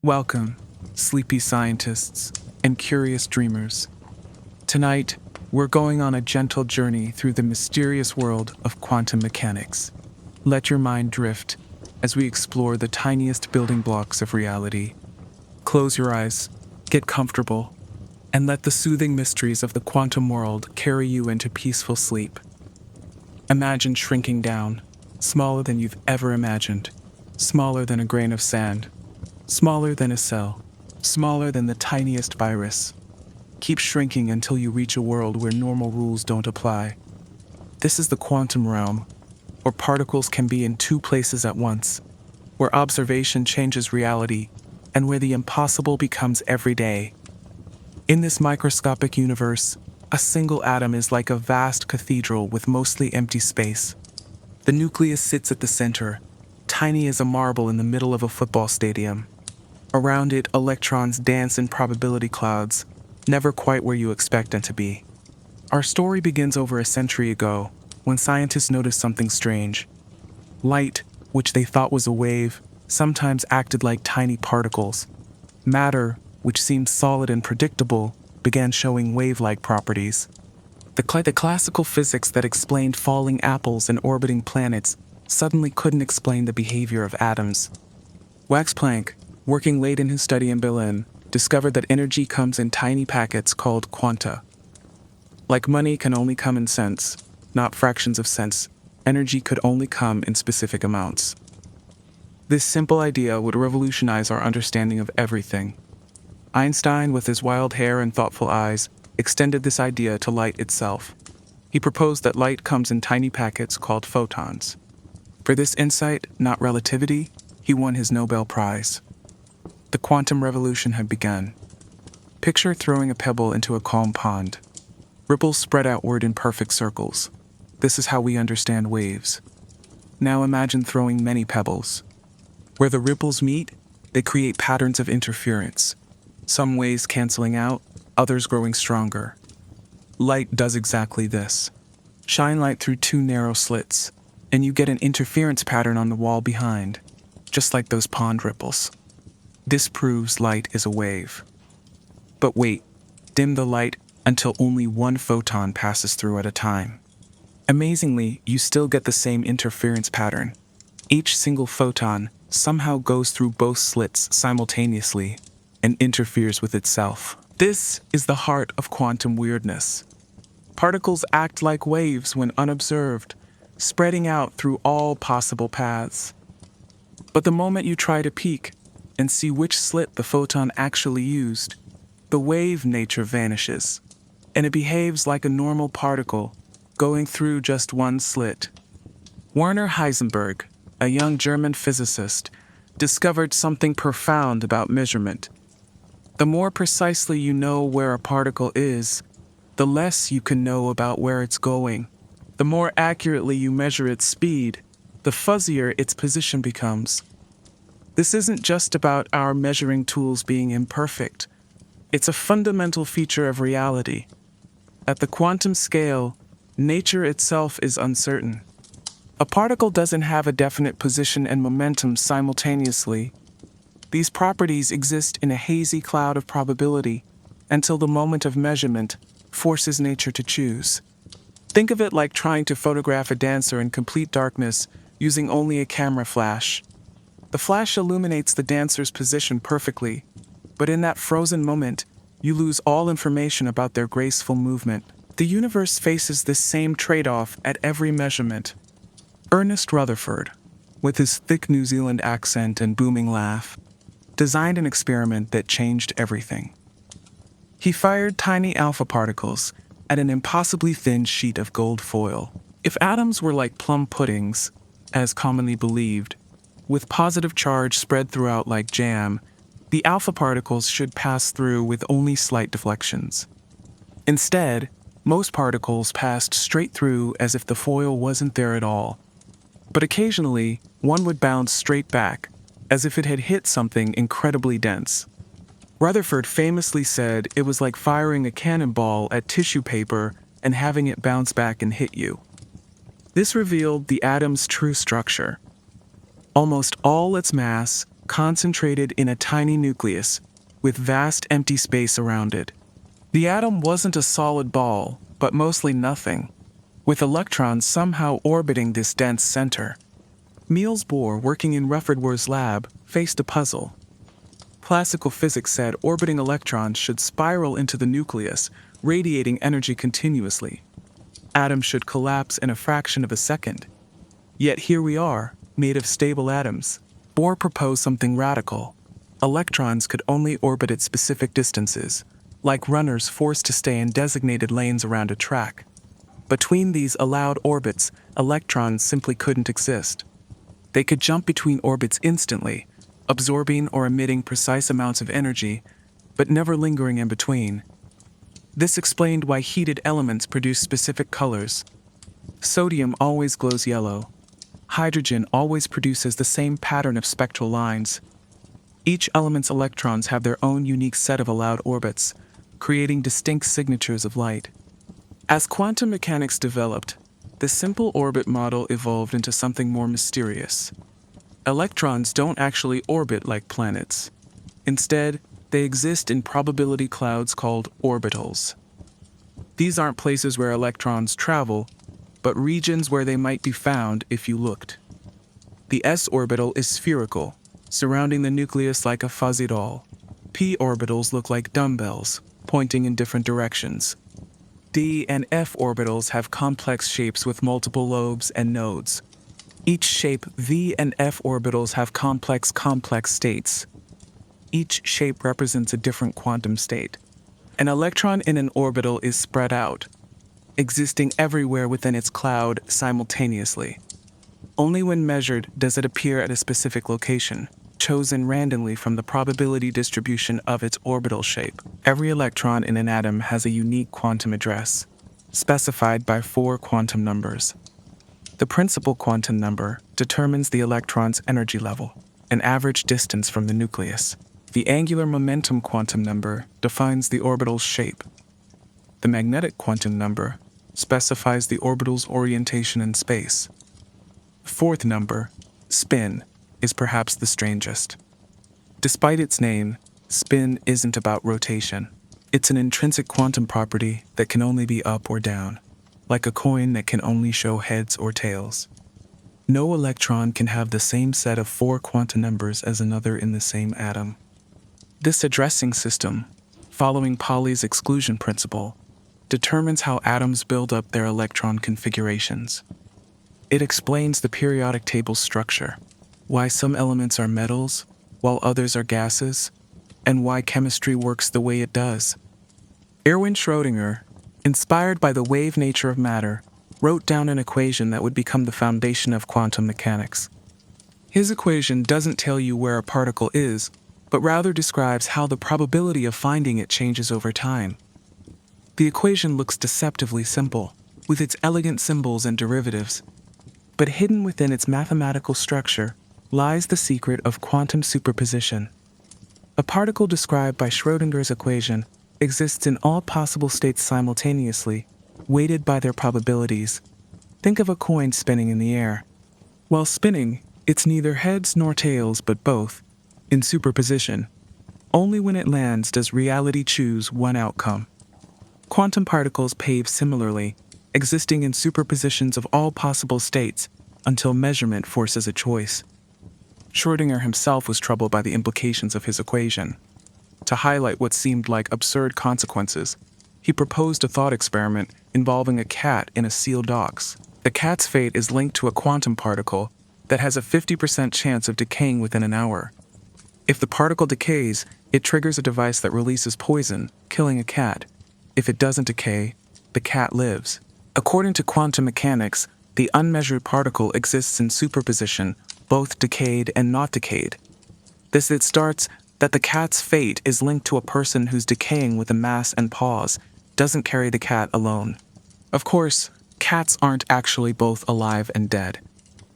Welcome, sleepy scientists and curious dreamers. Tonight, we're going on a gentle journey through the mysterious world of quantum mechanics. Let your mind drift as we explore the tiniest building blocks of reality. Close your eyes, get comfortable, and let the soothing mysteries of the quantum world carry you into peaceful sleep. Imagine shrinking down, smaller than you've ever imagined, smaller than a grain of sand. Smaller than a cell, smaller than the tiniest virus. Keep shrinking until you reach a world where normal rules don't apply. This is the quantum realm, where particles can be in two places at once, where observation changes reality, and where the impossible becomes everyday. In this microscopic universe, a single atom is like a vast cathedral with mostly empty space. The nucleus sits at the center, tiny as a marble in the middle of a football stadium. Around it, electrons dance in probability clouds, never quite where you expect them to be. Our story begins over a century ago, when scientists noticed something strange. Light, which they thought was a wave, sometimes acted like tiny particles. Matter, which seemed solid and predictable, began showing wave-like properties. The classical physics that explained falling apples and orbiting planets suddenly couldn't explain the behavior of atoms. Max Planck, working late in his study in Berlin, discovered that energy comes in tiny packets called quanta. Like money can only come in cents, not fractions of cents, energy could only come in specific amounts. This simple idea would revolutionize our understanding of everything. Einstein, with his wild hair and thoughtful eyes, extended this idea to light itself. He proposed that light comes in tiny packets called photons. For this insight, not relativity, he won his Nobel Prize. The quantum revolution had begun. Picture throwing a pebble into a calm pond. Ripples spread outward in perfect circles. This is how we understand waves. Now imagine throwing many pebbles. Where the ripples meet, they create patterns of interference. Some waves canceling out, others growing stronger. Light does exactly this. Shine light through two narrow slits, and you get an interference pattern on the wall behind, just like those pond ripples. This proves light is a wave. But wait, dim the light until only one photon passes through at a time. Amazingly, you still get the same interference pattern. Each single photon somehow goes through both slits simultaneously and interferes with itself. This is the heart of quantum weirdness. Particles act like waves when unobserved, spreading out through all possible paths. But the moment you try to peek and see which slit the photon actually used, the wave nature vanishes, and it behaves like a normal particle, going through just one slit. Werner Heisenberg, a young German physicist, discovered something profound about measurement. The more precisely you know where a particle is, the less you can know about where it's going. The more accurately you measure its speed, the fuzzier its position becomes. This isn't just about our measuring tools being imperfect. It's a fundamental feature of reality. At the quantum scale, nature itself is uncertain. A particle doesn't have a definite position and momentum simultaneously. These properties exist in a hazy cloud of probability until the moment of measurement forces nature to choose. Think of it like trying to photograph a dancer in complete darkness using only a camera flash. The flash illuminates the dancer's position perfectly, but in that frozen moment, you lose all information about their graceful movement. The universe faces this same trade-off at every measurement. Ernest Rutherford, with his thick New Zealand accent and booming laugh, designed an experiment that changed everything. He fired tiny alpha particles at an impossibly thin sheet of gold foil. If atoms were like plum puddings, as commonly believed, with positive charge spread throughout like jam, the alpha particles should pass through with only slight deflections. Instead, most particles passed straight through as if the foil wasn't there at all. But occasionally, one would bounce straight back, as if it had hit something incredibly dense. Rutherford famously said it was like firing a cannonball at tissue paper and having it bounce back and hit you. This revealed the atom's true structure. Almost all its mass concentrated in a tiny nucleus, with vast empty space around it. The atom wasn't a solid ball, but mostly nothing, with electrons somehow orbiting this dense center. Niels Bohr, working in Rutherford's lab, faced a puzzle. Classical physics said orbiting electrons should spiral into the nucleus, radiating energy continuously. Atoms should collapse in a fraction of a second. Yet here we are, made of stable atoms. Bohr proposed something radical. Electrons could only orbit at specific distances, like runners forced to stay in designated lanes around a track. Between these allowed orbits, electrons simply couldn't exist. They could jump between orbits instantly, absorbing or emitting precise amounts of energy, but never lingering in between. This explained why heated elements produce specific colors. Sodium always glows yellow. Hydrogen always produces the same pattern of spectral lines. Each element's electrons have their own unique set of allowed orbits, creating distinct signatures of light. As quantum mechanics developed, the simple orbit model evolved into something more mysterious. Electrons don't actually orbit like planets. Instead, they exist in probability clouds called orbitals. These aren't places where electrons travel, but regions where they might be found if you looked. The s orbital is spherical, surrounding the nucleus like a fuzzy doll. P orbitals look like dumbbells, pointing in different directions. D and F orbitals have complex shapes with multiple lobes and nodes. Each shape, V and F orbitals, have complex states. Each shape represents a different quantum state. An electron in an orbital is spread out, existing everywhere within its cloud simultaneously. Only when measured does it appear at a specific location, chosen randomly from the probability distribution of its orbital shape. Every electron in an atom has a unique quantum address, specified by 4 quantum numbers. The principal quantum number determines the electron's energy level, an average distance from the nucleus. The angular momentum quantum number defines the orbital's shape. The magnetic quantum number specifies the orbital's orientation in space. The 4th number, spin, is perhaps the strangest. Despite its name, spin isn't about rotation. It's an intrinsic quantum property that can only be up or down, like a coin that can only show heads or tails. No electron can have the same set of 4 quantum numbers as another in the same atom. This addressing system, following Pauli's exclusion principle, determines how atoms build up their electron configurations. It explains the periodic table structure, why some elements are metals, while others are gases, and why chemistry works the way it does. Erwin Schrödinger, inspired by the wave nature of matter, wrote down an equation that would become the foundation of quantum mechanics. His equation doesn't tell you where a particle is, but rather describes how the probability of finding it changes over time. The equation looks deceptively simple, with its elegant symbols and derivatives, but hidden within its mathematical structure lies the secret of quantum superposition. A particle described by Schrödinger's equation exists in all possible states simultaneously, weighted by their probabilities. Think of a coin spinning in the air. While spinning, it's neither heads nor tails but both, in superposition. Only when it lands does reality choose one outcome. Quantum particles behave similarly, existing in superpositions of all possible states until measurement forces a choice. Schrödinger himself was troubled by the implications of his equation. To highlight what seemed like absurd consequences, he proposed a thought experiment involving a cat in a sealed box. The cat's fate is linked to a quantum particle that has a 50% chance of decaying within an hour. If the particle decays, it triggers a device that releases poison, killing a cat. If it doesn't decay, the cat lives. According to quantum mechanics, the unmeasured particle exists in superposition, both decayed and not decayed. Thus it starts that the cat's fate is linked to a person who's decaying with a mass and paws, doesn't carry the cat alone. Of course, cats aren't actually both alive and dead.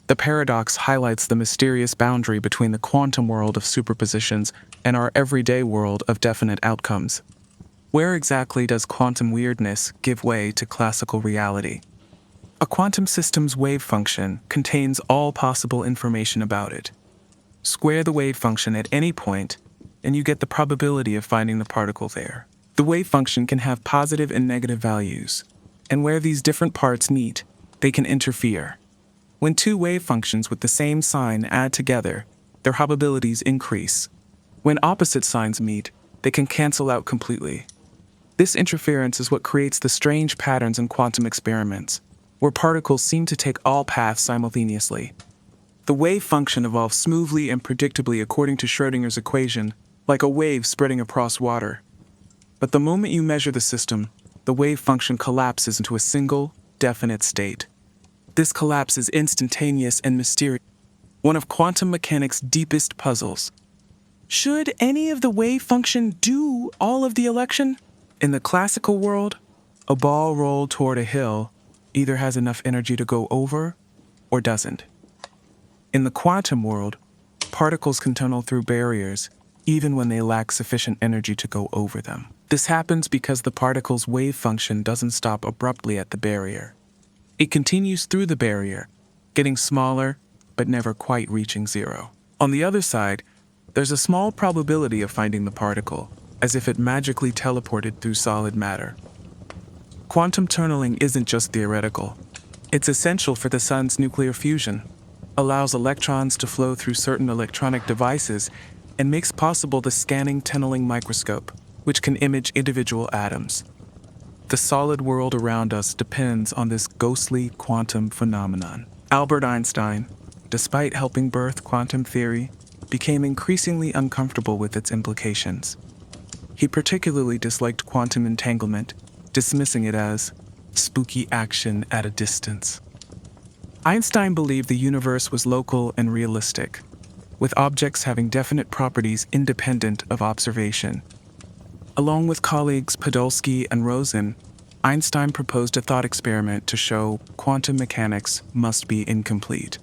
The paradox highlights the mysterious boundary between the quantum world of superpositions and our everyday world of definite outcomes. Where exactly does quantum weirdness give way to classical reality? A quantum system's wave function contains all possible information about it. Square the wave function at any point, and you get the probability of finding the particle there. The wave function can have positive and negative values, and where these different parts meet, they can interfere. When two wave functions with the same sign add together, their probabilities increase. When opposite signs meet, they can cancel out completely. This interference is what creates the strange patterns in quantum experiments, where particles seem to take all paths simultaneously. The wave function evolves smoothly and predictably according to Schrödinger's equation, like a wave spreading across water. But the moment you measure the system, the wave function collapses into a single, definite state. This collapse is instantaneous and mysterious, one of quantum mechanics' deepest puzzles. Should any of the wave function do all of the election? In the classical world, a ball rolled toward a hill either has enough energy to go over or doesn't. In the quantum world, particles can tunnel through barriers even when they lack sufficient energy to go over them. This happens because the particle's wave function doesn't stop abruptly at the barrier. It continues through the barrier, getting smaller but never quite reaching zero. On the other side, there's a small probability of finding the particle, as if it magically teleported through solid matter. Quantum tunneling isn't just theoretical. It's essential for the sun's nuclear fusion, allows electrons to flow through certain electronic devices, and makes possible the scanning tunneling microscope, which can image individual atoms. The solid world around us depends on this ghostly quantum phenomenon. Albert Einstein, despite helping birth quantum theory, became increasingly uncomfortable with its implications. He particularly disliked quantum entanglement, dismissing it as spooky action at a distance. Einstein believed the universe was local and realistic, with objects having definite properties independent of observation. Along with colleagues Podolsky and Rosen, Einstein proposed a thought experiment to show quantum mechanics must be incomplete.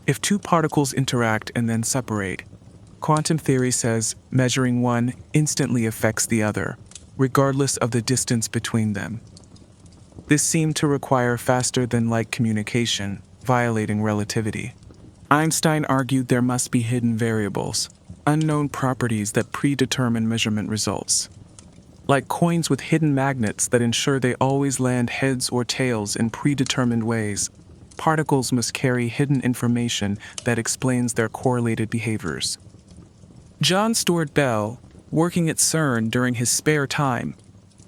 If two particles interact and then separate, quantum theory says measuring one instantly affects the other, regardless of the distance between them. This seemed to require faster-than-light communication, violating relativity. Einstein argued there must be hidden variables, unknown properties that predetermine measurement results. Like coins with hidden magnets that ensure they always land heads or tails in predetermined ways, particles must carry hidden information that explains their correlated behaviors. John Stuart Bell, working at CERN during his spare time,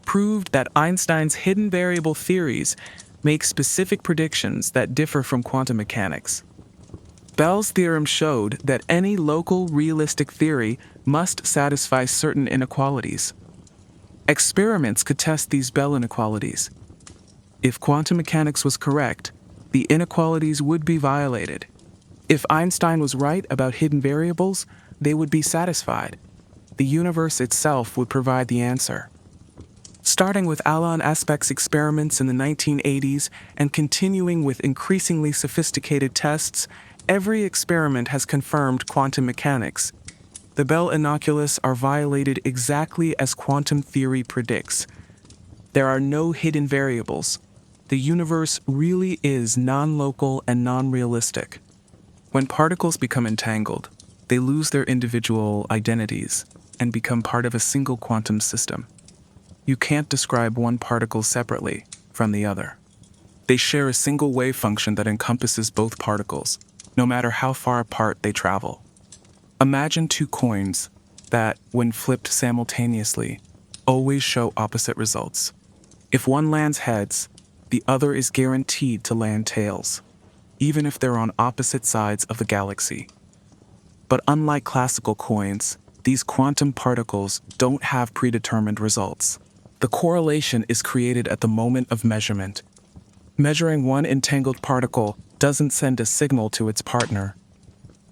proved that Einstein's hidden variable theories make specific predictions that differ from quantum mechanics. Bell's theorem showed that any local realistic theory must satisfy certain inequalities. Experiments could test these Bell inequalities. If quantum mechanics was correct, the inequalities would be violated. If Einstein was right about hidden variables, they would be satisfied. The universe itself would provide the answer. Starting with Alain Aspect's experiments in the 1980s and continuing with increasingly sophisticated tests, every experiment has confirmed quantum mechanics. The Bell inoculus are violated exactly as quantum theory predicts. There are no hidden variables. The universe really is non-local and non-realistic. When particles become entangled, they lose their individual identities and become part of a single quantum system. You can't describe one particle separately from the other. They share a single wave function that encompasses both particles, no matter how far apart they travel. Imagine two coins that, when flipped simultaneously, always show opposite results. If one lands heads, the other is guaranteed to land tails, even if they're on opposite sides of the galaxy. But unlike classical coins, these quantum particles don't have predetermined results. The correlation is created at the moment of measurement. Measuring one entangled particle doesn't send a signal to its partner.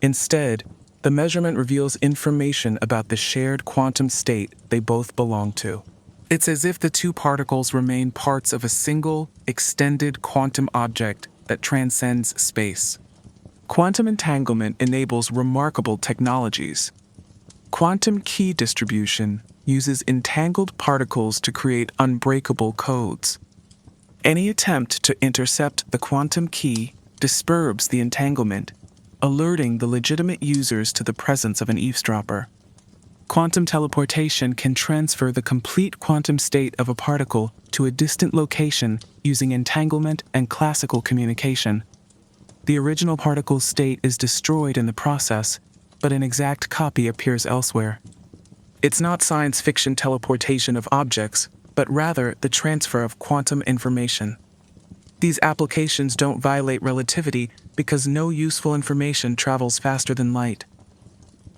Instead, the measurement reveals information about the shared quantum state they both belong to. It's as if the two particles remain parts of a single, extended quantum object that transcends space. Quantum entanglement enables remarkable technologies. Quantum key distribution uses entangled particles to create unbreakable codes. Any attempt to intercept the quantum key disturbs the entanglement, alerting the legitimate users to the presence of an eavesdropper. Quantum teleportation can transfer the complete quantum state of a particle to a distant location using entanglement and classical communication. The original particle's state is destroyed in the process, but an exact copy appears elsewhere. It's not science fiction teleportation of objects, but rather the transfer of quantum information. These applications don't violate relativity because no useful information travels faster than light.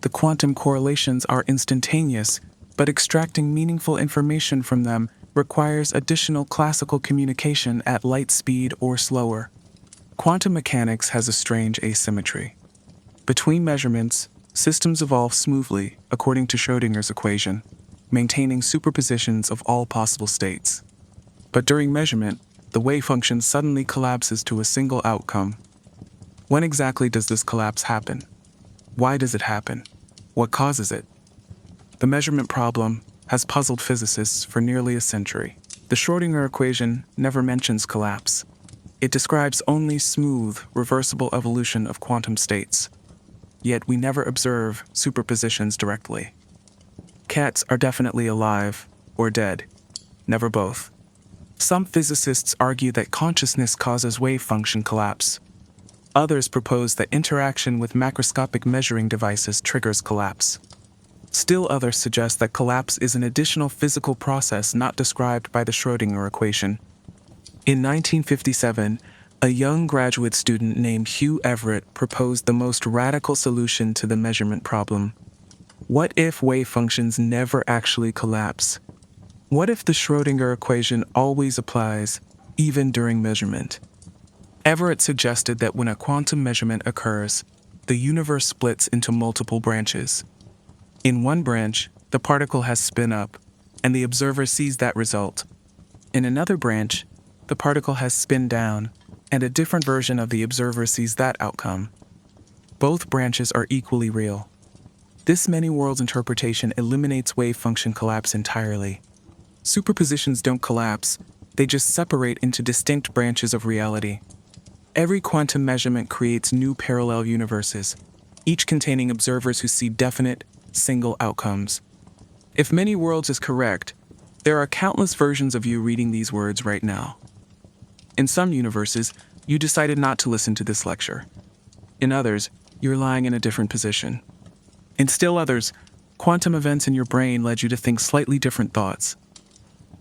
The quantum correlations are instantaneous, but extracting meaningful information from them requires additional classical communication at light speed or slower. Quantum mechanics has a strange asymmetry. Between measurements, systems evolve smoothly according to Schrödinger's equation, maintaining superpositions of all possible states. But during measurement, the wave function suddenly collapses to a single outcome. When exactly does this collapse happen? Why does it happen? What causes it? The measurement problem has puzzled physicists for nearly a century. The Schrödinger equation never mentions collapse. It describes only smooth, reversible evolution of quantum states. Yet we never observe superpositions directly. Cats are definitely alive or dead, never both. Some physicists argue that consciousness causes wave function collapse. Others propose that interaction with macroscopic measuring devices triggers collapse. Still others suggest that collapse is an additional physical process not described by the Schrödinger equation. In 1957, a young graduate student named Hugh Everett proposed the most radical solution to the measurement problem. What if wave functions never actually collapse? What if the Schrödinger equation always applies, even during measurement? Everett suggested that when a quantum measurement occurs, the universe splits into multiple branches. In one branch, the particle has spin up, and the observer sees that result. In another branch, the particle has spin down, and a different version of the observer sees that outcome. Both branches are equally real. This many-worlds interpretation eliminates wave function collapse entirely. Superpositions don't collapse, they just separate into distinct branches of reality. Every quantum measurement creates new parallel universes, each containing observers who see definite, single outcomes. If many worlds is correct, there are countless versions of you reading these words right now. In some universes, you decided not to listen to this lecture. In others, you're lying in a different position. In still others, quantum events in your brain led you to think slightly different thoughts.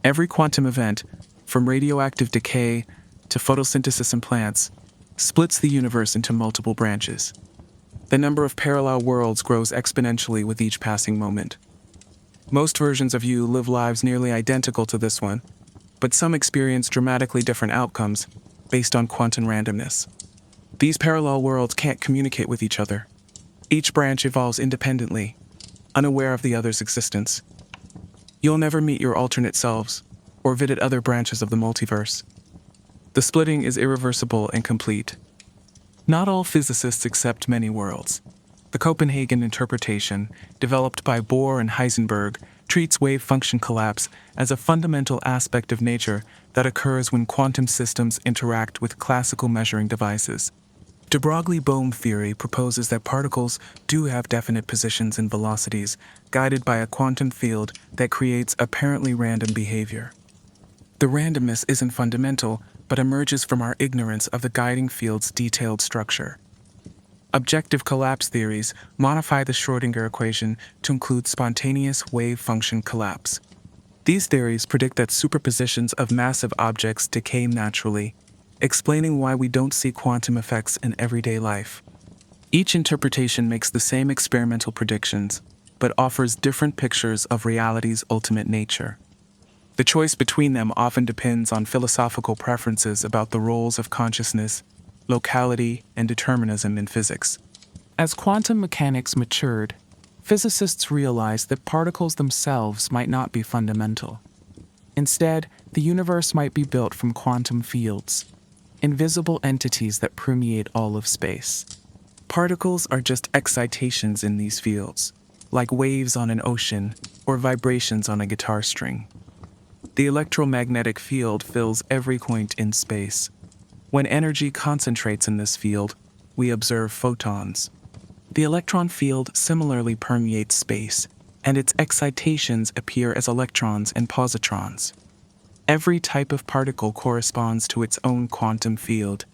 Every quantum event, from radioactive decay to photosynthesis in plants, splits the universe into multiple branches. The number of parallel worlds grows exponentially with each passing moment. Most versions of you live lives nearly identical to this one, but some experience dramatically different outcomes based on quantum randomness. These parallel worlds can't communicate with each other. Each branch evolves independently, unaware of the other's existence. You'll never meet your alternate selves, or visit other branches of the multiverse. The splitting is irreversible and complete. Not all physicists accept many worlds. The Copenhagen interpretation, developed by Bohr and Heisenberg, treats wave function collapse as a fundamental aspect of nature that occurs when quantum systems interact with classical measuring devices. De Broglie-Bohm theory proposes that particles do have definite positions and velocities, guided by a quantum field that creates apparently random behavior. The randomness isn't fundamental, but emerges from our ignorance of the guiding field's detailed structure. Objective collapse theories modify the Schrödinger equation to include spontaneous wave function collapse. These theories predict that superpositions of massive objects decay naturally, explaining why we don't see quantum effects in everyday life. Each interpretation makes the same experimental predictions, but offers different pictures of reality's ultimate nature. The choice between them often depends on philosophical preferences about the roles of consciousness, locality, and determinism in physics. As quantum mechanics matured, physicists realized that particles themselves might not be fundamental. Instead, the universe might be built from quantum fields, invisible entities that permeate all of space. Particles are just excitations in these fields, like waves on an ocean or vibrations on a guitar string. The electromagnetic field fills every point in space. When energy concentrates in this field, we observe photons. The electron field similarly permeates space, and its excitations appear as electrons and positrons. Every type of particle corresponds to its own quantum field.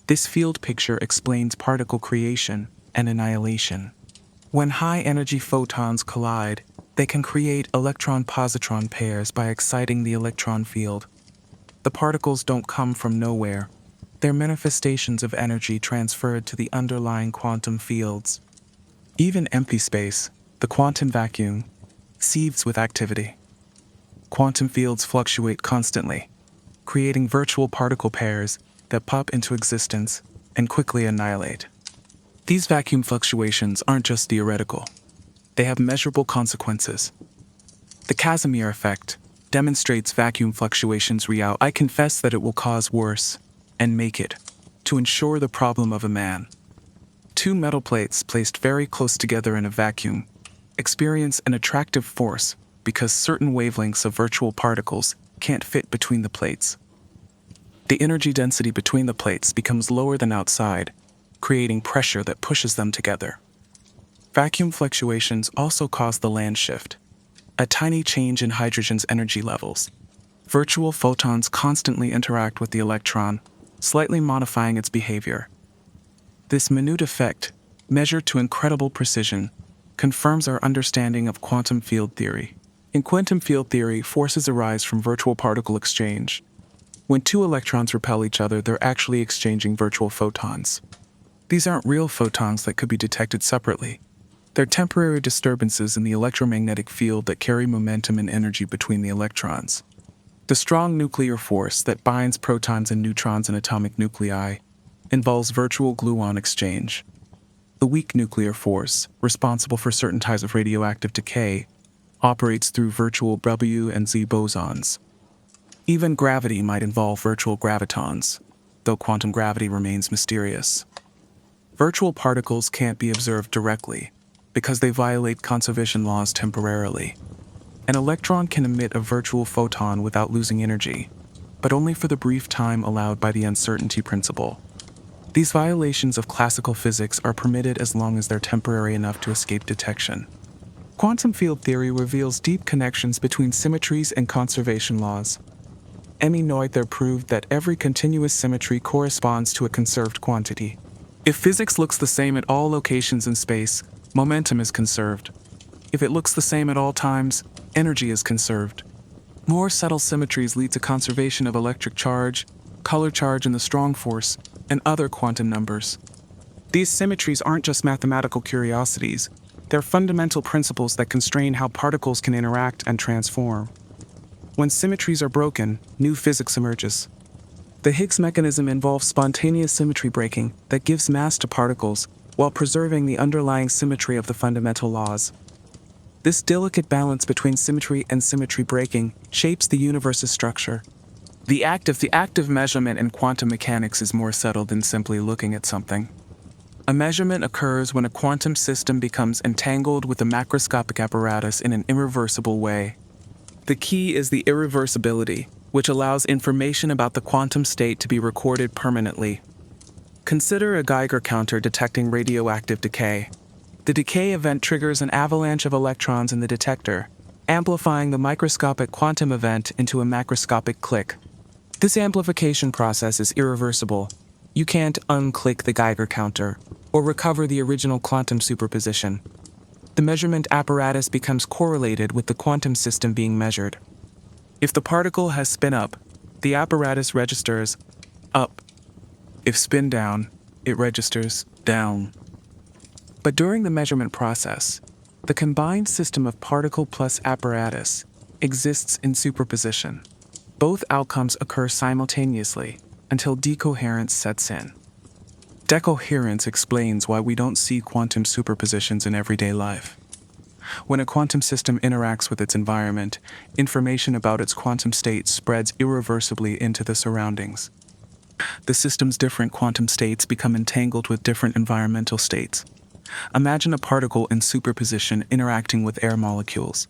This field picture explains particle creation and annihilation. When high-energy photons collide, they can create electron-positron pairs by exciting the electron field. The particles don't come from nowhere. They're manifestations of energy transferred to the underlying quantum fields. Even empty space, the quantum vacuum, seethes with activity. Quantum fields fluctuate constantly, creating virtual particle pairs that pop into existence and quickly annihilate. These vacuum fluctuations aren't just theoretical. They have measurable consequences. The Casimir effect demonstrates vacuum fluctuations real. I confess that it will cause worse, and make it, to ensure the problem of a man. Two metal plates placed very close together in a vacuum experience an attractive force because certain wavelengths of virtual particles can't fit between the plates. The energy density between the plates becomes lower than outside, creating pressure that pushes them together. Vacuum fluctuations also cause the land shift, a tiny change in hydrogen's energy levels. Virtual photons constantly interact with the electron, slightly modifying its behavior. This minute effect, measured to incredible precision, confirms our understanding of quantum field theory. In quantum field theory, forces arise from virtual particle exchange. When two electrons repel each other, they're actually exchanging virtual photons. These aren't real photons that could be detected separately. They're temporary disturbances in the electromagnetic field that carry momentum and energy between the electrons. The strong nuclear force that binds protons and neutrons in atomic nuclei involves virtual gluon exchange. The weak nuclear force, responsible for certain types of radioactive decay, operates through virtual W and Z bosons. Even gravity might involve virtual gravitons, though quantum gravity remains mysterious. Virtual particles can't be observed directly, because they violate conservation laws temporarily. An electron can emit a virtual photon without losing energy, but only for the brief time allowed by the uncertainty principle. These violations of classical physics are permitted as long as they're temporary enough to escape detection. Quantum field theory reveals deep connections between symmetries and conservation laws. Emmy Noether proved that every continuous symmetry corresponds to a conserved quantity. If physics looks the same at all locations in space, momentum is conserved. If it looks the same at all times, energy is conserved. More subtle symmetries lead to conservation of electric charge, color charge in the strong force, and other quantum numbers. These symmetries aren't just mathematical curiosities, they're fundamental principles that constrain how particles can interact and transform. When symmetries are broken, new physics emerges. The Higgs mechanism involves spontaneous symmetry breaking that gives mass to particles while preserving the underlying symmetry of the fundamental laws. This delicate balance between symmetry and symmetry breaking shapes the universe's structure. The act of measurement in quantum mechanics is more subtle than simply looking at something. A measurement occurs when a quantum system becomes entangled with a macroscopic apparatus in an irreversible way. The key is the irreversibility, which allows information about the quantum state to be recorded permanently. Consider a Geiger counter detecting radioactive decay. The decay event triggers an avalanche of electrons in the detector, amplifying the microscopic quantum event into a macroscopic click. This amplification process is irreversible. You can't unclick the Geiger counter or recover the original quantum superposition. The measurement apparatus becomes correlated with the quantum system being measured. If the particle has spin up, the apparatus registers up. If spin down, it registers down. But during the measurement process, the combined system of particle plus apparatus exists in superposition. Both outcomes occur simultaneously until decoherence sets in. Decoherence explains why we don't see quantum superpositions in everyday life. When a quantum system interacts with its environment, information about its quantum state spreads irreversibly into the surroundings. The system's different quantum states become entangled with different environmental states. Imagine a particle in superposition interacting with air molecules.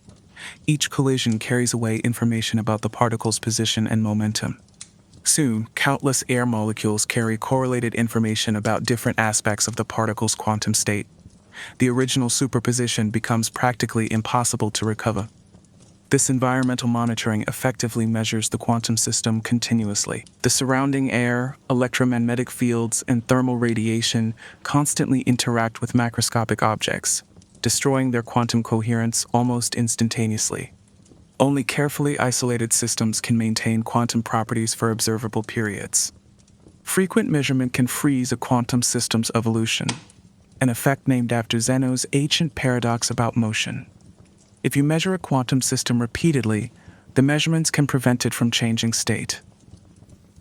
Each collision carries away information about the particle's position and momentum. Soon, countless air molecules carry correlated information about different aspects of the particle's quantum state. The original superposition becomes practically impossible to recover. This environmental monitoring effectively measures the quantum system continuously. The surrounding air, electromagnetic fields, and thermal radiation constantly interact with macroscopic objects, destroying their quantum coherence almost instantaneously. Only carefully isolated systems can maintain quantum properties for observable periods. Frequent measurement can freeze a quantum system's evolution, an effect named after Zeno's ancient paradox about motion. If you measure a quantum system repeatedly, the measurements can prevent it from changing state.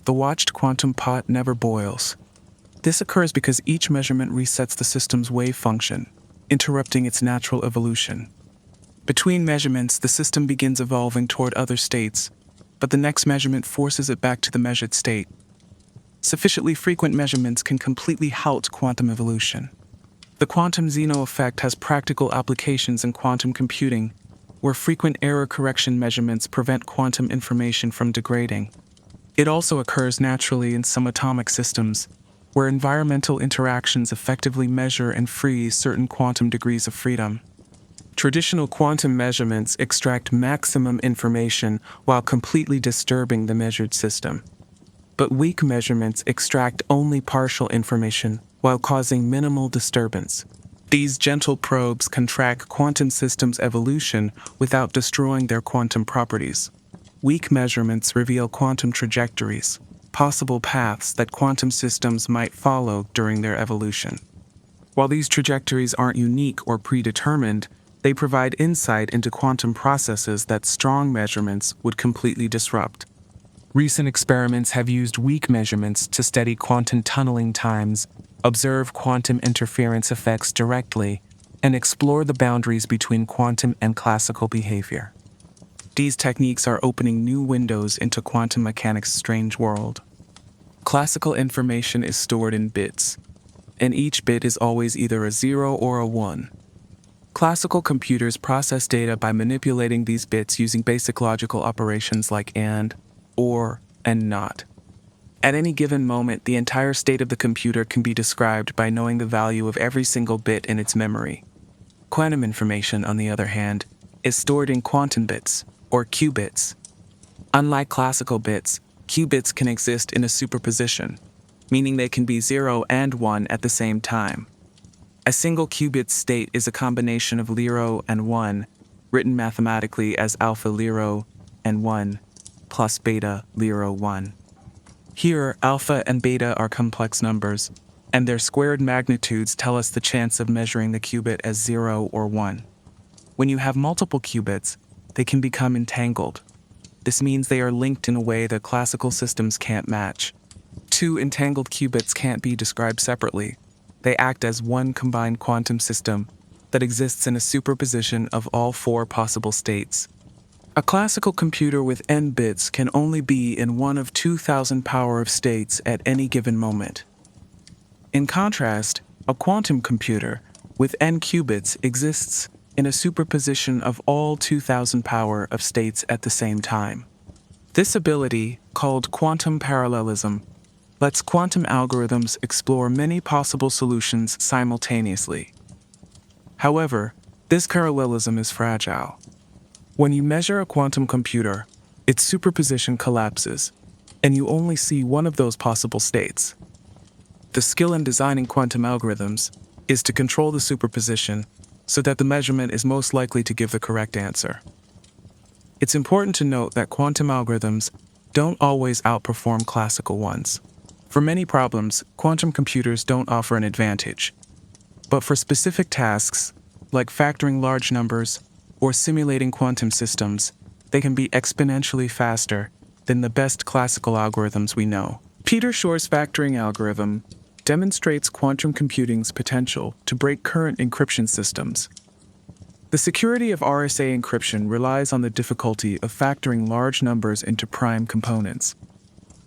The watched quantum pot never boils. This occurs because each measurement resets the system's wave function, interrupting its natural evolution. Between measurements, the system begins evolving toward other states, but the next measurement forces it back to the measured state. Sufficiently frequent measurements can completely halt quantum evolution. The quantum Zeno effect has practical applications in quantum computing, where frequent error correction measurements prevent quantum information from degrading. It also occurs naturally in some atomic systems, where environmental interactions effectively measure and freeze certain quantum degrees of freedom. Traditional quantum measurements extract maximum information while completely disturbing the measured system. But weak measurements extract only partial information while causing minimal disturbance. These gentle probes can track quantum systems' evolution without destroying their quantum properties. Weak measurements reveal quantum trajectories, possible paths that quantum systems might follow during their evolution. While these trajectories aren't unique or predetermined, they provide insight into quantum processes that strong measurements would completely disrupt. Recent experiments have used weak measurements to study quantum tunneling times, observe quantum interference effects directly, and explore the boundaries between quantum and classical behavior. These techniques are opening new windows into quantum mechanics' strange world. Classical information is stored in bits, and each bit is always either a 0 or a 1. Classical computers process data by manipulating these bits using basic logical operations like and, or, and not. At any given moment, the entire state of the computer can be described by knowing the value of every single bit in its memory. Quantum information, on the other hand, is stored in quantum bits, or qubits. Unlike classical bits, qubits can exist in a superposition, meaning they can be 0 and 1 at the same time. A single qubit state is a combination of 0 and 1, written mathematically as alpha 0 and 1 plus beta 0, 1. Here, alpha and beta are complex numbers, and their squared magnitudes tell us the chance of measuring the qubit as 0 or 1. When you have multiple qubits, they can become entangled. This means they are linked in a way that classical systems can't match. Two entangled qubits can't be described separately. They act as one combined quantum system that exists in a superposition of all four possible states. A classical computer with n bits can only be in one of 2,000 power of states at any given moment. In contrast, a quantum computer with n qubits exists in a superposition of all 2,000 power of states at the same time. This ability, called quantum parallelism, lets quantum algorithms explore many possible solutions simultaneously. However, this parallelism is fragile. When you measure a quantum computer, its superposition collapses, and you only see one of those possible states. The skill in designing quantum algorithms is to control the superposition so that the measurement is most likely to give the correct answer. It's important to note that quantum algorithms don't always outperform classical ones. For many problems, quantum computers don't offer an advantage. But for specific tasks, like factoring large numbers or simulating quantum systems, they can be exponentially faster than the best classical algorithms we know. Peter Shor's factoring algorithm demonstrates quantum computing's potential to break current encryption systems. The security of RSA encryption relies on the difficulty of factoring large numbers into prime components.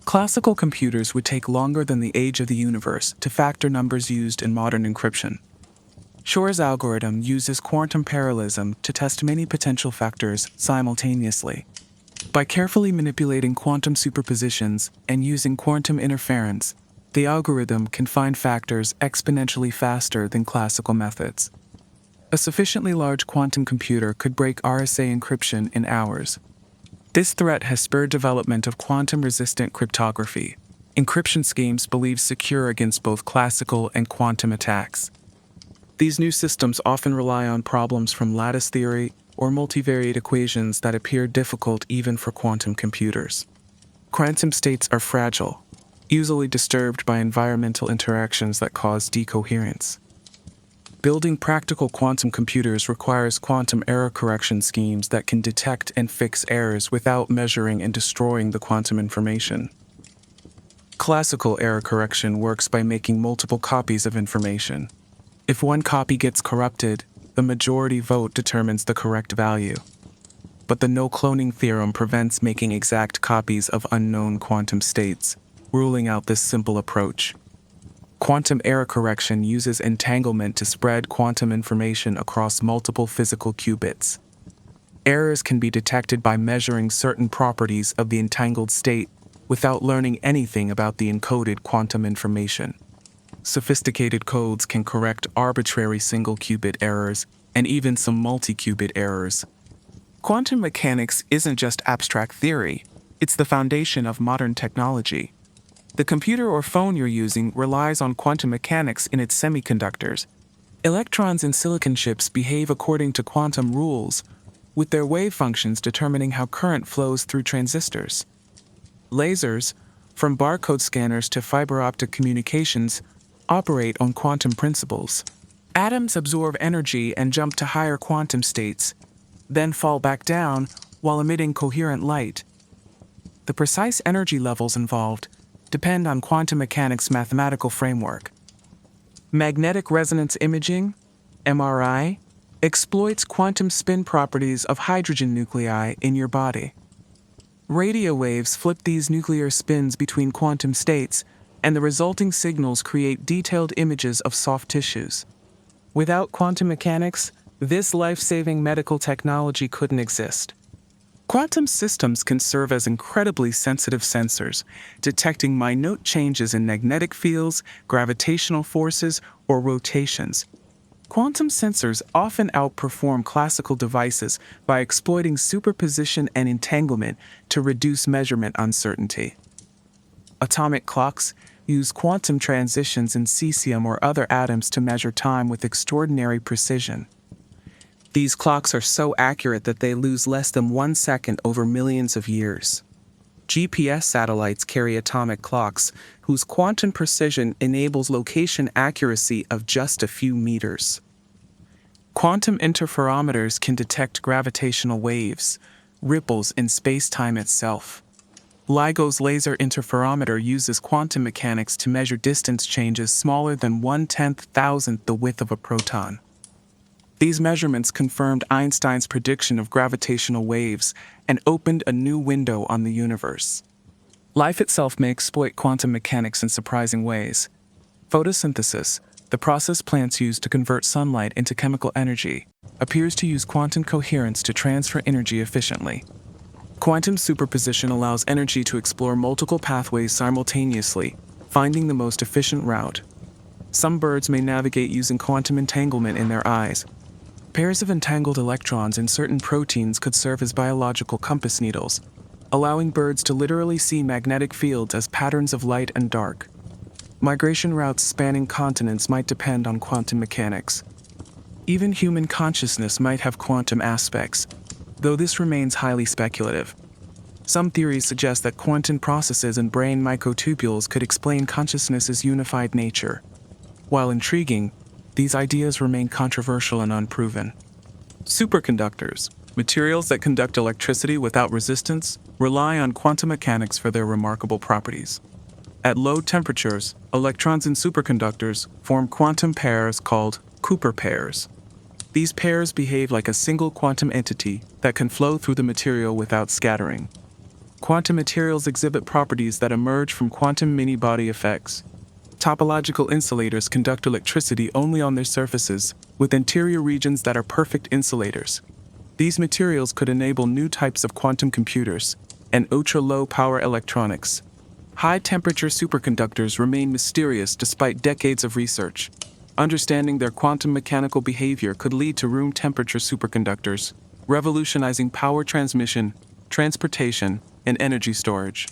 Classical computers would take longer than the age of the universe to factor numbers used in modern encryption. Shor's algorithm uses quantum parallelism to test many potential factors simultaneously. By carefully manipulating quantum superpositions and using quantum interference, the algorithm can find factors exponentially faster than classical methods. A sufficiently large quantum computer could break RSA encryption in hours. This threat has spurred development of quantum-resistant cryptography, encryption schemes believed secure against both classical and quantum attacks. These new systems often rely on problems from lattice theory or multivariate equations that appear difficult even for quantum computers. Quantum states are fragile, easily disturbed by environmental interactions that cause decoherence. Building practical quantum computers requires quantum error correction schemes that can detect and fix errors without measuring and destroying the quantum information. Classical error correction works by making multiple copies of information. If one copy gets corrupted, the majority vote determines the correct value. But the no-cloning theorem prevents making exact copies of unknown quantum states, ruling out this simple approach. Quantum error correction uses entanglement to spread quantum information across multiple physical qubits. Errors can be detected by measuring certain properties of the entangled state without learning anything about the encoded quantum information. Sophisticated codes can correct arbitrary single-qubit errors and even some multi-qubit errors. Quantum mechanics isn't just abstract theory, it's the foundation of modern technology. The computer or phone you're using relies on quantum mechanics in its semiconductors. Electrons in silicon chips behave according to quantum rules, with their wave functions determining how current flows through transistors. Lasers, from barcode scanners to fiber optic communications, operate on quantum principles. Atoms absorb energy and jump to higher quantum states, then fall back down while emitting coherent light. The precise energy levels involved depend on quantum mechanics' mathematical framework. Magnetic resonance imaging, MRI, exploits quantum spin properties of hydrogen nuclei in your body. Radio waves flip these nuclear spins between quantum states, and the resulting signals create detailed images of soft tissues. Without quantum mechanics, this life-saving medical technology couldn't exist. Quantum systems can serve as incredibly sensitive sensors, detecting minute changes in magnetic fields, gravitational forces, or rotations. Quantum sensors often outperform classical devices by exploiting superposition and entanglement to reduce measurement uncertainty. Atomic clocks use quantum transitions in cesium or other atoms to measure time with extraordinary precision. These clocks are so accurate that they lose less than 1 second over millions of years. GPS satellites carry atomic clocks, whose quantum precision enables location accuracy of just a few meters. Quantum interferometers can detect gravitational waves, ripples in space-time itself. LIGO's laser interferometer uses quantum mechanics to measure distance changes smaller than 1/10,000th the width of a proton. These measurements confirmed Einstein's prediction of gravitational waves and opened a new window on the universe. Life itself may exploit quantum mechanics in surprising ways. Photosynthesis, the process plants use to convert sunlight into chemical energy, appears to use quantum coherence to transfer energy efficiently. Quantum superposition allows energy to explore multiple pathways simultaneously, finding the most efficient route. Some birds may navigate using quantum entanglement in their eyes. Pairs of entangled electrons in certain proteins could serve as biological compass needles, allowing birds to literally see magnetic fields as patterns of light and dark. Migration routes spanning continents might depend on quantum mechanics. Even human consciousness might have quantum aspects, though this remains highly speculative. Some theories suggest that quantum processes in brain microtubules could explain consciousness's unified nature. While intriguing, these ideas remain controversial and unproven. Superconductors, materials that conduct electricity without resistance, rely on quantum mechanics for their remarkable properties. At low temperatures, electrons in superconductors form quantum pairs called Cooper pairs. These pairs behave like a single quantum entity that can flow through the material without scattering. Quantum materials exhibit properties that emerge from quantum mini-body effects. Topological insulators conduct electricity only on their surfaces, with interior regions that are perfect insulators. These materials could enable new types of quantum computers and ultra-low power electronics. High-temperature superconductors remain mysterious despite decades of research. Understanding their quantum mechanical behavior could lead to room-temperature superconductors, revolutionizing power transmission, transportation, and energy storage.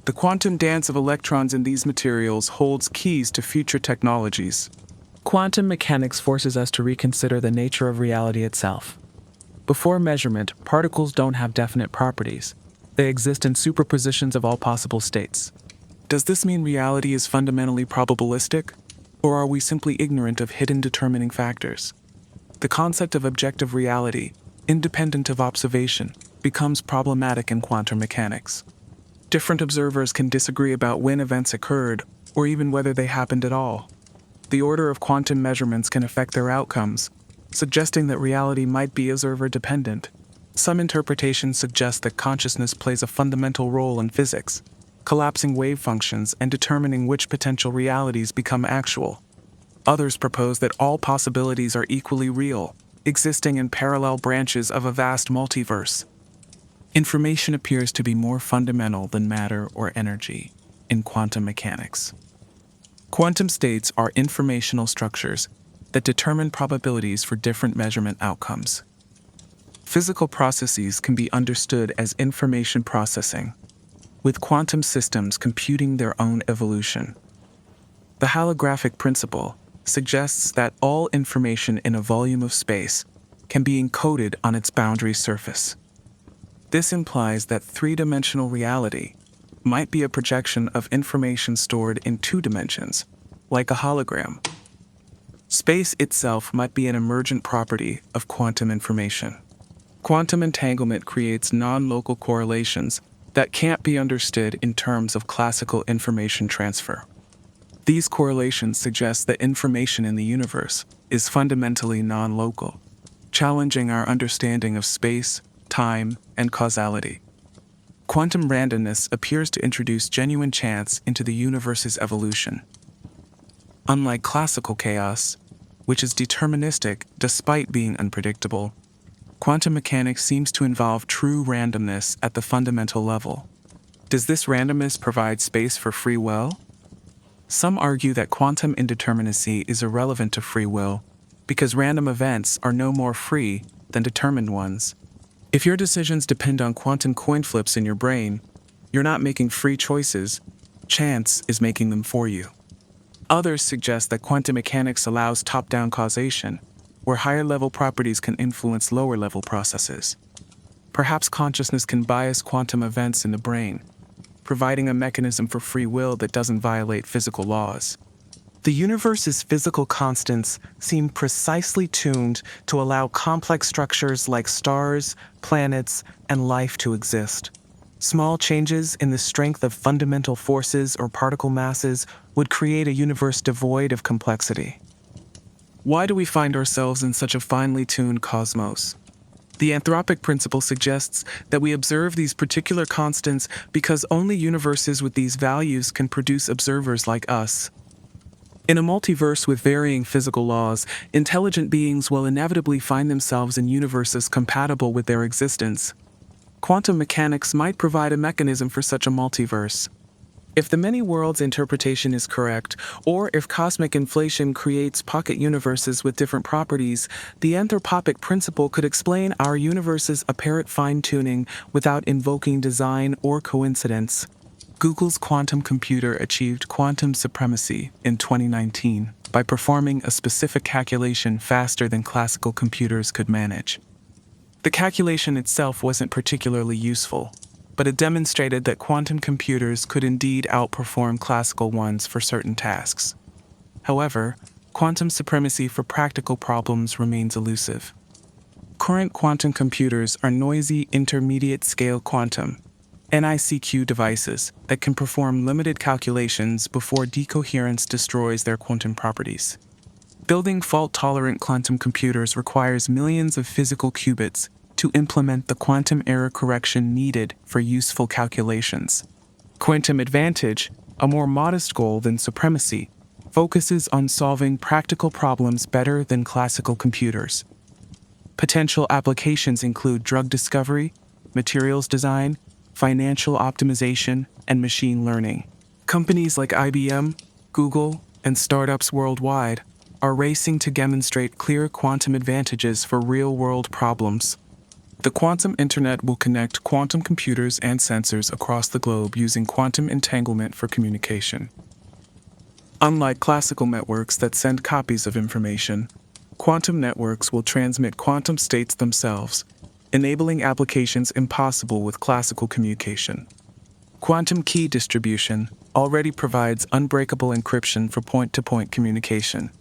The quantum dance of electrons in these materials holds keys to future technologies. Quantum mechanics forces us to reconsider the nature of reality itself. Before measurement, particles don't have definite properties. They exist in superpositions of all possible states. Does this mean reality is fundamentally probabilistic? Or are we simply ignorant of hidden determining factors? The concept of objective reality, independent of observation, becomes problematic in quantum mechanics. Different observers can disagree about when events occurred, or even whether they happened at all. The order of quantum measurements can affect their outcomes, suggesting that reality might be observer-dependent. Some interpretations suggest that consciousness plays a fundamental role in physics, collapsing wave functions and determining which potential realities become actual. Others propose that all possibilities are equally real, existing in parallel branches of a vast multiverse. Information appears to be more fundamental than matter or energy in quantum mechanics. Quantum states are informational structures that determine probabilities for different measurement outcomes. Physical processes can be understood as information processing, with quantum systems computing their own evolution. The holographic principle suggests that all information in a volume of space can be encoded on its boundary surface. This implies that three-dimensional reality might be a projection of information stored in two dimensions, like a hologram. Space itself might be an emergent property of quantum information. Quantum entanglement creates non-local correlations that can't be understood in terms of classical information transfer. These correlations suggest that information in the universe is fundamentally non-local, challenging our understanding of space, time, and causality. Quantum randomness appears to introduce genuine chance into the universe's evolution. Unlike classical chaos, which is deterministic despite being unpredictable, quantum mechanics seems to involve true randomness at the fundamental level. Does this randomness provide space for free will? Some argue that quantum indeterminacy is irrelevant to free will because random events are no more free than determined ones. If your decisions depend on quantum coin flips in your brain, you're not making free choices, chance is making them for you. Others suggest that quantum mechanics allows top-down causation, where higher-level properties can influence lower-level processes. Perhaps consciousness can bias quantum events in the brain, providing a mechanism for free will that doesn't violate physical laws. The universe's physical constants seem precisely tuned to allow complex structures like stars, planets, and life to exist. Small changes in the strength of fundamental forces or particle masses would create a universe devoid of complexity. Why do we find ourselves in such a finely tuned cosmos? The anthropic principle suggests that we observe these particular constants because only universes with these values can produce observers like us. In a multiverse with varying physical laws, intelligent beings will inevitably find themselves in universes compatible with their existence. Quantum mechanics might provide a mechanism for such a multiverse. If the many worlds interpretation is correct, or if cosmic inflation creates pocket universes with different properties, the anthropic principle could explain our universe's apparent fine-tuning without invoking design or coincidence. Google's quantum computer achieved quantum supremacy in 2019 by performing a specific calculation faster than classical computers could manage. The calculation itself wasn't particularly useful, but it demonstrated that quantum computers could indeed outperform classical ones for certain tasks. However, quantum supremacy for practical problems remains elusive. Current quantum computers are noisy intermediate-scale quantum (NICQ) devices that can perform limited calculations before decoherence destroys their quantum properties. Building fault-tolerant quantum computers requires millions of physical qubits to implement the quantum error correction needed for useful calculations. Quantum advantage, a more modest goal than supremacy, focuses on solving practical problems better than classical computers. Potential applications include drug discovery, materials design, financial optimization, and machine learning. Companies like IBM, Google, and startups worldwide are racing to demonstrate clear quantum advantages for real-world problems. The quantum internet will connect quantum computers and sensors across the globe using quantum entanglement for communication. Unlike classical networks that send copies of information, quantum networks will transmit quantum states themselves, enabling applications impossible with classical communication. Quantum key distribution already provides unbreakable encryption for point-to-point communication.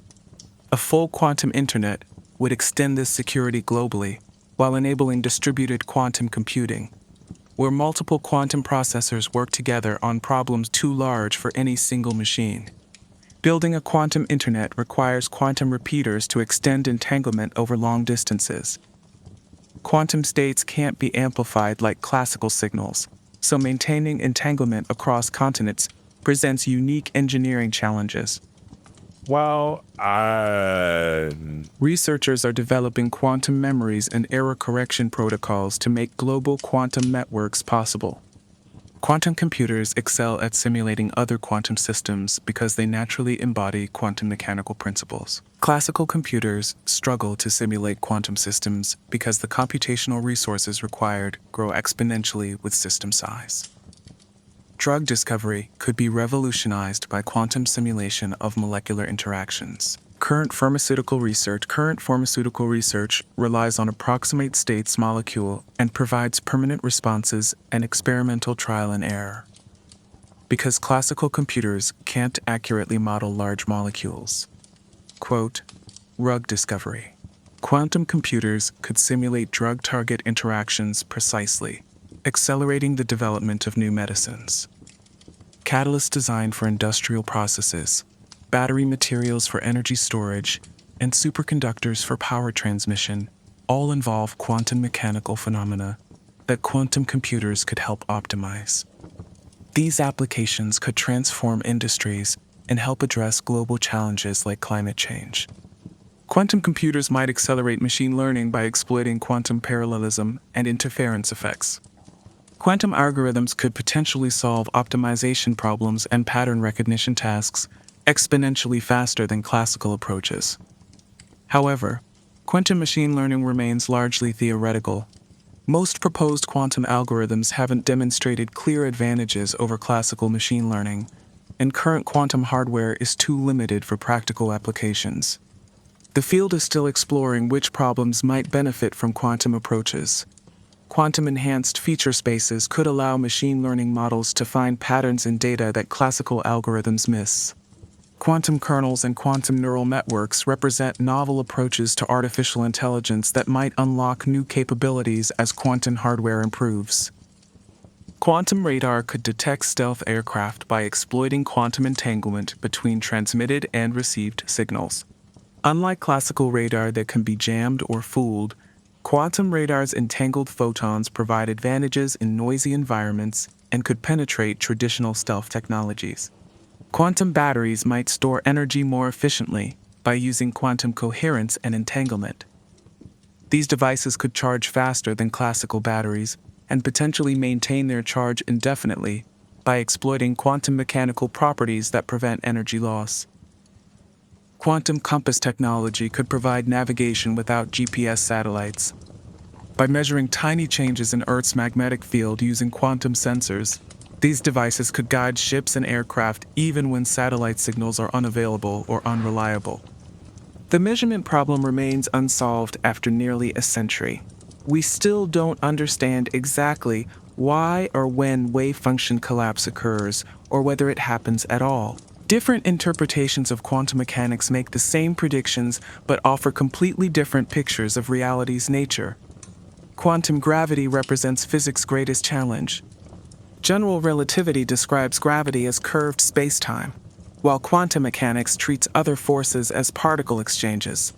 A full quantum internet would extend this security globally while enabling distributed quantum computing, where multiple quantum processors work together on problems too large for any single machine. Building a quantum internet requires quantum repeaters to extend entanglement over long distances. Quantum states can't be amplified like classical signals, so maintaining entanglement across continents presents unique engineering challenges. Researchers are developing quantum memories and error correction protocols to make global quantum networks possible. Quantum computers excel at simulating other quantum systems because they naturally embody quantum mechanical principles. Classical computers struggle to simulate quantum systems because the computational resources required grow exponentially with system size. Drug discovery could be revolutionized by quantum simulation of molecular interactions. Current pharmaceutical research relies on approximate states molecule and provides permanent responses and experimental trial and error. Because classical computers can't accurately model large molecules. Quote, drug discovery. Quantum computers could simulate drug-target interactions precisely, accelerating the development of new medicines. Catalysts designed for industrial processes, battery materials for energy storage, and superconductors for power transmission all involve quantum mechanical phenomena that quantum computers could help optimize. These applications could transform industries and help address global challenges like climate change. Quantum computers might accelerate machine learning by exploiting quantum parallelism and interference effects. Quantum algorithms could potentially solve optimization problems and pattern recognition tasks exponentially faster than classical approaches. However, quantum machine learning remains largely theoretical. Most proposed quantum algorithms haven't demonstrated clear advantages over classical machine learning, and current quantum hardware is too limited for practical applications. The field is still exploring which problems might benefit from quantum approaches. Quantum-enhanced feature spaces could allow machine learning models to find patterns in data that classical algorithms miss. Quantum kernels and quantum neural networks represent novel approaches to artificial intelligence that might unlock new capabilities as quantum hardware improves. Quantum radar could detect stealth aircraft by exploiting quantum entanglement between transmitted and received signals. Unlike classical radar that can be jammed or fooled, quantum radar's entangled photons provide advantages in noisy environments and could penetrate traditional stealth technologies. Quantum batteries might store energy more efficiently by using quantum coherence and entanglement. These devices could charge faster than classical batteries and potentially maintain their charge indefinitely by exploiting quantum mechanical properties that prevent energy loss. Quantum compass technology could provide navigation without GPS satellites. By measuring tiny changes in Earth's magnetic field using quantum sensors, these devices could guide ships and aircraft even when satellite signals are unavailable or unreliable. The measurement problem remains unsolved after nearly a century. We still don't understand exactly why or when wave function collapse occurs, or whether it happens at all. Different interpretations of quantum mechanics make the same predictions but offer completely different pictures of reality's nature. Quantum gravity represents physics' greatest challenge. General relativity describes gravity as curved spacetime, while quantum mechanics treats other forces as particle exchanges.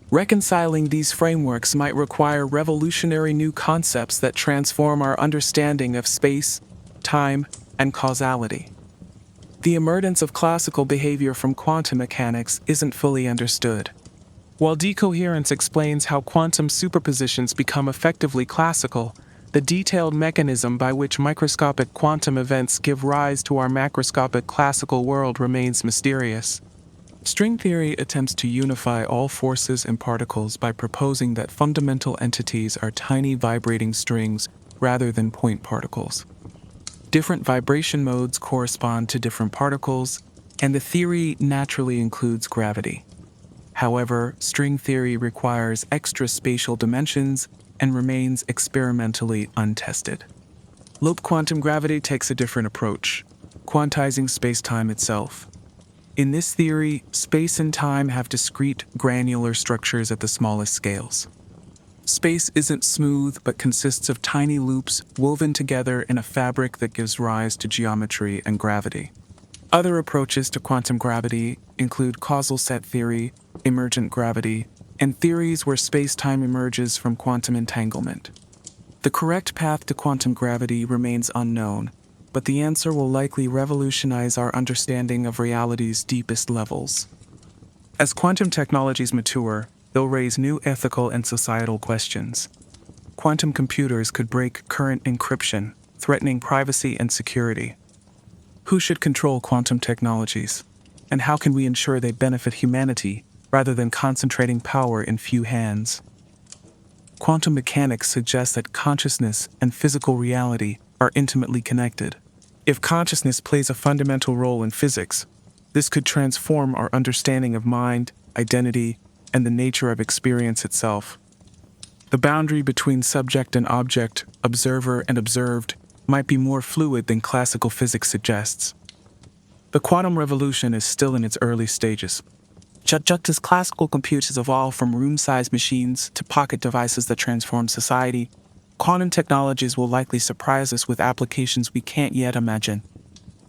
Reconciling these frameworks might require revolutionary new concepts that transform our understanding of space, time, and causality. The emergence of classical behavior from quantum mechanics isn't fully understood. While decoherence explains how quantum superpositions become effectively classical, the detailed mechanism by which microscopic quantum events give rise to our macroscopic classical world remains mysterious. String theory attempts to unify all forces and particles by proposing that fundamental entities are tiny vibrating strings rather than point particles. Different vibration modes correspond to different particles, and the theory naturally includes gravity. However, string theory requires extra spatial dimensions and remains experimentally untested. Loop quantum gravity takes a different approach, quantizing spacetime itself. In this theory, space and time have discrete, granular structures at the smallest scales. Space isn't smooth but consists of tiny loops woven together in a fabric that gives rise to geometry and gravity. Other approaches to quantum gravity include causal set theory, emergent gravity, and theories where space-time emerges from quantum entanglement. The correct path to quantum gravity remains unknown, but the answer will likely revolutionize our understanding of reality's deepest levels. As quantum technologies mature, they'll raise new ethical and societal questions. Quantum computers could break current encryption, threatening privacy and security. Who should control quantum technologies? And how can we ensure they benefit humanity rather than concentrating power in few hands? Quantum mechanics suggests that consciousness and physical reality are intimately connected. If consciousness plays a fundamental role in physics, this could transform our understanding of mind, identity, and the nature of experience itself. The boundary between subject and object, observer and observed, might be more fluid than classical physics suggests. The quantum revolution is still in its early stages. Just as classical computers evolved from room-sized machines to pocket devices that transform society, quantum technologies will likely surprise us with applications we can't yet imagine.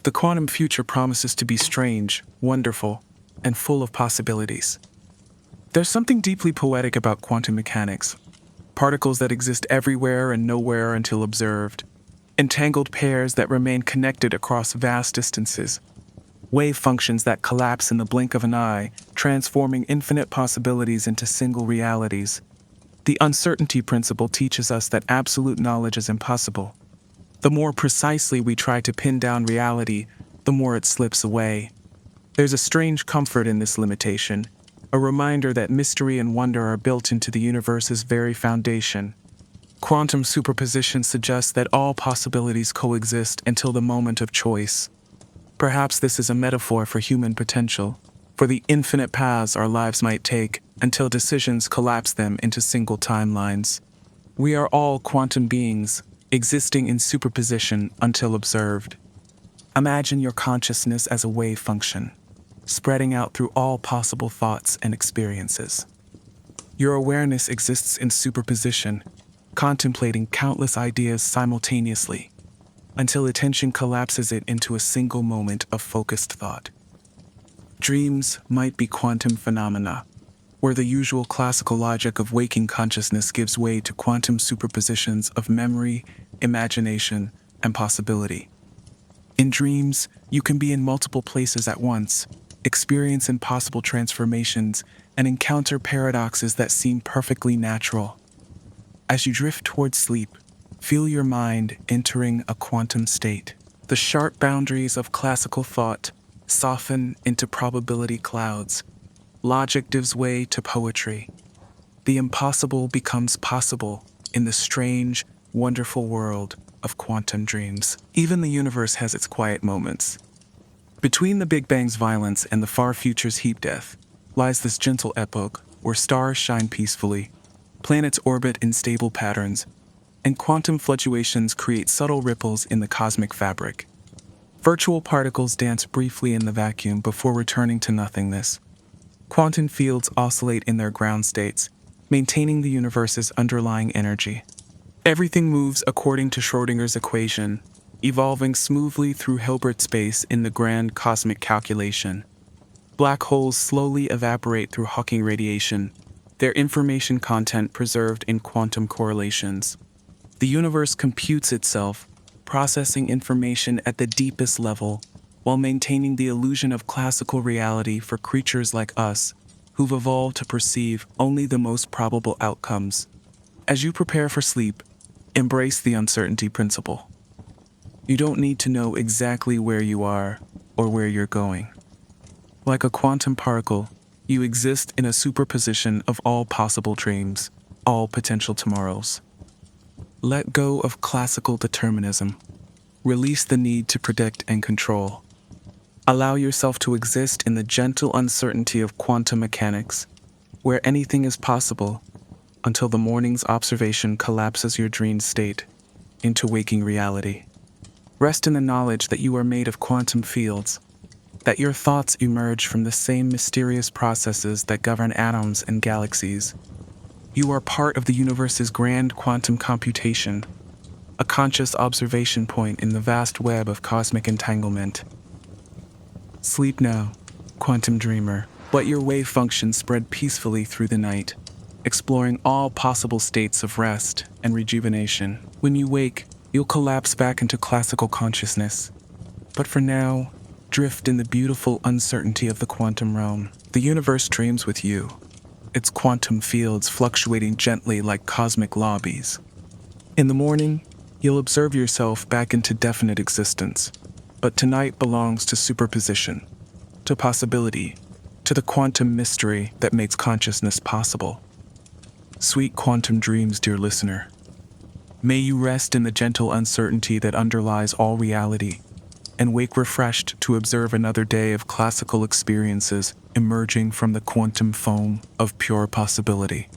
The quantum future promises to be strange, wonderful, and full of possibilities. There's something deeply poetic about quantum mechanics. Particles that exist everywhere and nowhere until observed. Entangled pairs that remain connected across vast distances. Wave functions that collapse in the blink of an eye, transforming infinite possibilities into single realities. The uncertainty principle teaches us that absolute knowledge is impossible. The more precisely we try to pin down reality, the more it slips away. There's a strange comfort in this limitation, a reminder that mystery and wonder are built into the universe's very foundation. Quantum superposition suggests that all possibilities coexist until the moment of choice. Perhaps this is a metaphor for human potential, for the infinite paths our lives might take until decisions collapse them into single timelines. We are all quantum beings, existing in superposition until observed. Imagine your consciousness as a wave function, spreading out through all possible thoughts and experiences. Your awareness exists in superposition, contemplating countless ideas simultaneously, until attention collapses it into a single moment of focused thought. Dreams might be quantum phenomena, where the usual classical logic of waking consciousness gives way to quantum superpositions of memory, imagination, and possibility. In dreams, you can be in multiple places at once, experience impossible transformations, and encounter paradoxes that seem perfectly natural. As you drift towards sleep, feel your mind entering a quantum state. The sharp boundaries of classical thought soften into probability clouds. Logic gives way to poetry. The impossible becomes possible in the strange, wonderful world of quantum dreams. Even the universe has its quiet moments. Between the Big Bang's violence and the far future's heat death lies this gentle epoch where stars shine peacefully, planets orbit in stable patterns, and quantum fluctuations create subtle ripples in the cosmic fabric. Virtual particles dance briefly in the vacuum before returning to nothingness. Quantum fields oscillate in their ground states, maintaining the universe's underlying energy. Everything moves according to Schrödinger's equation, evolving smoothly through Hilbert space in the grand cosmic calculation. Black holes slowly evaporate through Hawking radiation, their information content preserved in quantum correlations. The universe computes itself, processing information at the deepest level, while maintaining the illusion of classical reality for creatures like us, who've evolved to perceive only the most probable outcomes. As you prepare for sleep, embrace the uncertainty principle. You don't need to know exactly where you are or where you're going. Like a quantum particle, you exist in a superposition of all possible dreams, all potential tomorrows. Let go of classical determinism. Release the need to predict and control. Allow yourself to exist in the gentle uncertainty of quantum mechanics, where anything is possible until the morning's observation collapses your dream state into waking reality. Rest in the knowledge that you are made of quantum fields, that your thoughts emerge from the same mysterious processes that govern atoms and galaxies. You are part of the universe's grand quantum computation, a conscious observation point in the vast web of cosmic entanglement. Sleep now, quantum dreamer. Let your wave function spread peacefully through the night, exploring all possible states of rest and rejuvenation. When you wake, you'll collapse back into classical consciousness. But for now, drift in the beautiful uncertainty of the quantum realm. The universe dreams with you, its quantum fields fluctuating gently like cosmic lobbies. In the morning, you'll observe yourself back into definite existence. But tonight belongs to superposition, to possibility, to the quantum mystery that makes consciousness possible. Sweet quantum dreams, dear listener. May you rest in the gentle uncertainty that underlies all reality, and wake refreshed to observe another day of classical experiences emerging from the quantum foam of pure possibility.